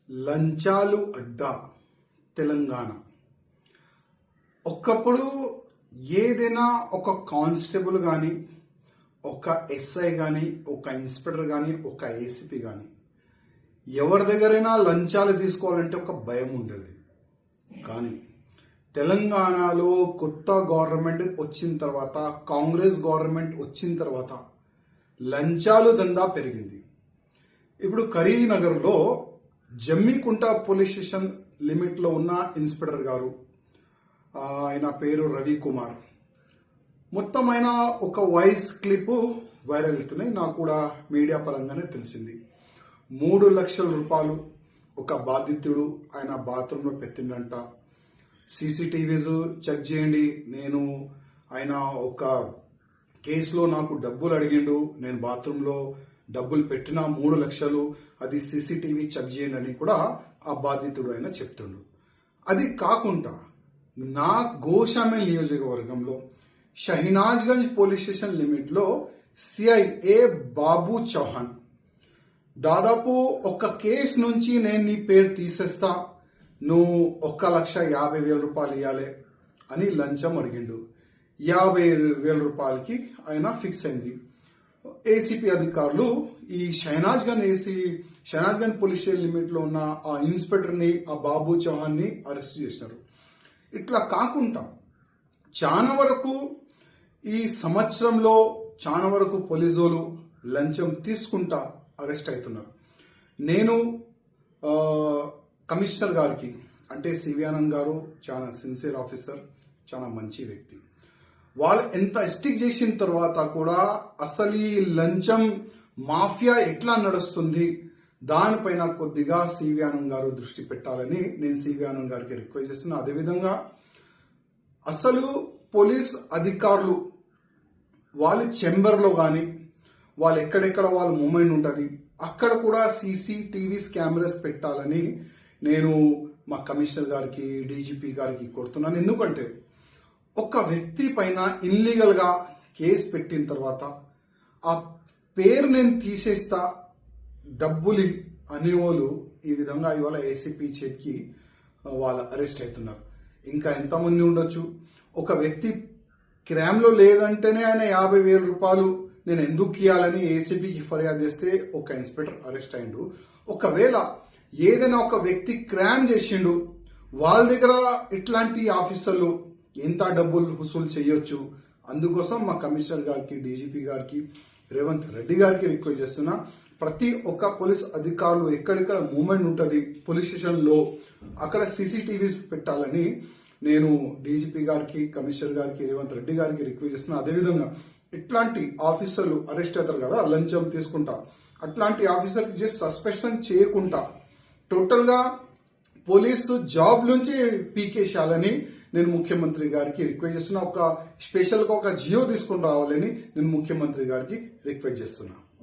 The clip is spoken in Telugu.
లంచాలు అడ్డా తెలంగాణ. ఒకప్పుడు ఏదైనా ఒక కానిస్టేబుల్ కానీ, ఒక ఎస్ఐ కానీ, ఒక ఇన్స్పెక్టర్ కానీ, ఒక ఏసీపీ కానీ ఎవరి దగ్గరైనా లంచాలు తీసుకోవాలంటే ఒక భయం ఉండేది. కానీ తెలంగాణలో కొత్త గవర్నమెంట్ వచ్చిన తర్వాత, కాంగ్రెస్ గవర్నమెంట్ వచ్చిన తర్వాత లంచాలు దందా పెరిగింది. ఇప్పుడు కరీంనగర్లో జమ్మికుంట పోలీస్ స్టేషన్ లిమిట్లో ఉన్న ఇన్స్పెక్టర్ గారు, ఆయన పేరు రవికుమార్, మొత్తం ఆయన ఒక వాయిస్ క్లిప్ వైరల్ అవుతున్నాయి. నాకు కూడా మీడియా పరంగానే తెలిసింది. 3 లక్షల రూపాయలు ఒక బాధితుడు ఆయన బాత్రూంలో పెట్టిండంట. సీసీటీవీస్ చెక్ చేయండి, నేను ఆయన ఒక కేసులో నాకు డబ్బులు అడిగిండు, నేను బాత్రూంలో డబ్బులు పెట్టిన 3 లక్షలు, అది సీసీటీవీ చెక్ చేయండి అని కూడా ఆ బాధితుడు ఆయన చెప్తుండు. అది కాకుండా నా గోషామేల్ నియోజకవర్గంలో షహినాజ్గంజ్ పోలీస్ స్టేషన్ లిమిట్లో సిఐఏ బాబు చౌహాన్ దాదాపు ఒక కేసు నుంచి నేను నీ పేరు తీసేస్తా, నువ్వు 1,50,000 రూపాయలు ఇవ్వాలి అని లంచం అడిగిండు. 50,000 రూపాయలకి ఆయన ఫిక్స్ అయింది. ఏసీపీ అధికారులు ఈ షహనాజ్గంజ్ పోలీస్ స్టేషన్ లిమిట్లో ఉన్న ఆ ఇన్స్పెక్టర్ని, ఆ బాబు చౌహాన్ని అరెస్ట్ చేసినారు. ఇట్లా కాకుండా చాలా వరకు ఈ సంవత్సరంలో చాలా వరకు పోలీసులు లంచం తీసుకుంటా అరెస్ట్ అవుతున్నారు. నేను కమిషనర్ గారికి, అంటే సివి ఆనంద్ గారు చాలా సిన్సియర్ ఆఫీసర్, చాలా మంచి వ్యక్తి, వాళ్ళు ఎంత స్టిక్ చేసిన తర్వాత కూడా అసలు ఈ లంచం మాఫియా ఎట్లా నడుస్తుంది దానిపైన కొద్దిగా సివి ఆనంద్ గారు దృష్టి పెట్టాలని నేను సివి ఆనంద్ గారికి రిక్వెస్ట్ చేస్తున్నా. అదేవిధంగా అసలు పోలీస్ అధికారులు వాళ్ళ చెంబర్లో కానీ, వాళ్ళు ఎక్కడెక్కడ వాళ్ళ మూమెంట్ ఉంటుంది అక్కడ కూడా సీసీటీవీస్ కెమెరాస్ పెట్టాలని నేను మా కమిషనర్ గారికి, డీజీపీ గారికి కోరుతున్నాను. ఎందుకంటే ఒక వ్యక్తి పైన ఇల్లీగల్ గా కేసు పెట్టిన తర్వాత ఆ పేరు నేను తీసేస్తా, డబ్బులు అనేవాళ్ళు ఈ విధంగా ఇవాళ ఏసీపీ చేతికి వాళ్ళు అరెస్ట్ అవుతున్నారు. ఇంకా ఎంతమంది ఉండొచ్చు. ఒక వ్యక్తి క్రైమ్లో లేదంటేనే ఆయన 50,000 రూపాయలు నేను ఎందుకు ఇవ్వాలని ఏసీపీకి ఫిర్యాదు చేస్తే ఒక ఇన్స్పెక్టర్ అరెస్ట్ అయిండు. ఒకవేళ ఏదైనా ఒక వ్యక్తి క్రైమ్ చేసిండు, వాళ్ళ దగ్గర ఇట్లాంటి ఆఫీసర్లు ఎంత డబ్బులు వసూలు చేయొచ్చు. అందుకోసం మా కమిషనర్ గారికి, డీజీపీ గారికి, రేవంత్ రెడ్డి గారికి రిక్వెస్ట్ చేస్తున్నా, ప్రతి ఒక్క పోలీస్ అధికారులు ఎక్కడెక్కడ మూవ్మెంట్ ఉంటుంది పోలీస్ స్టేషన్ లో అక్కడ సీసీటీవీస్ పెట్టాలని నేను డీజీపీ గారికి, కమిషనర్ గారికి, రేవంత్ రెడ్డి గారికి రిక్వెస్ట్ చేస్తున్నా. అదేవిధంగా ఇట్లాంటి ఆఫీసర్లు అరెస్ట్ అవుతారు కదా లంచం తీసుకుంటా, అట్లాంటి ఆఫీసర్కి జస్ట్ సస్పెన్షన్ చేయకుండా టోటల్ గా పోలీసు జాబ్ నుంచి పీకేసేయాలని నేను ముఖ్యమంత్రి గారికి రిక్వెస్ట్ చేస్తున్నా. ఒక స్పెషల్ గా ఒక జియో తీసుకుని రావాలని నేను ముఖ్యమంత్రి గారికి రిక్వెస్ట్ చేస్తున్నా.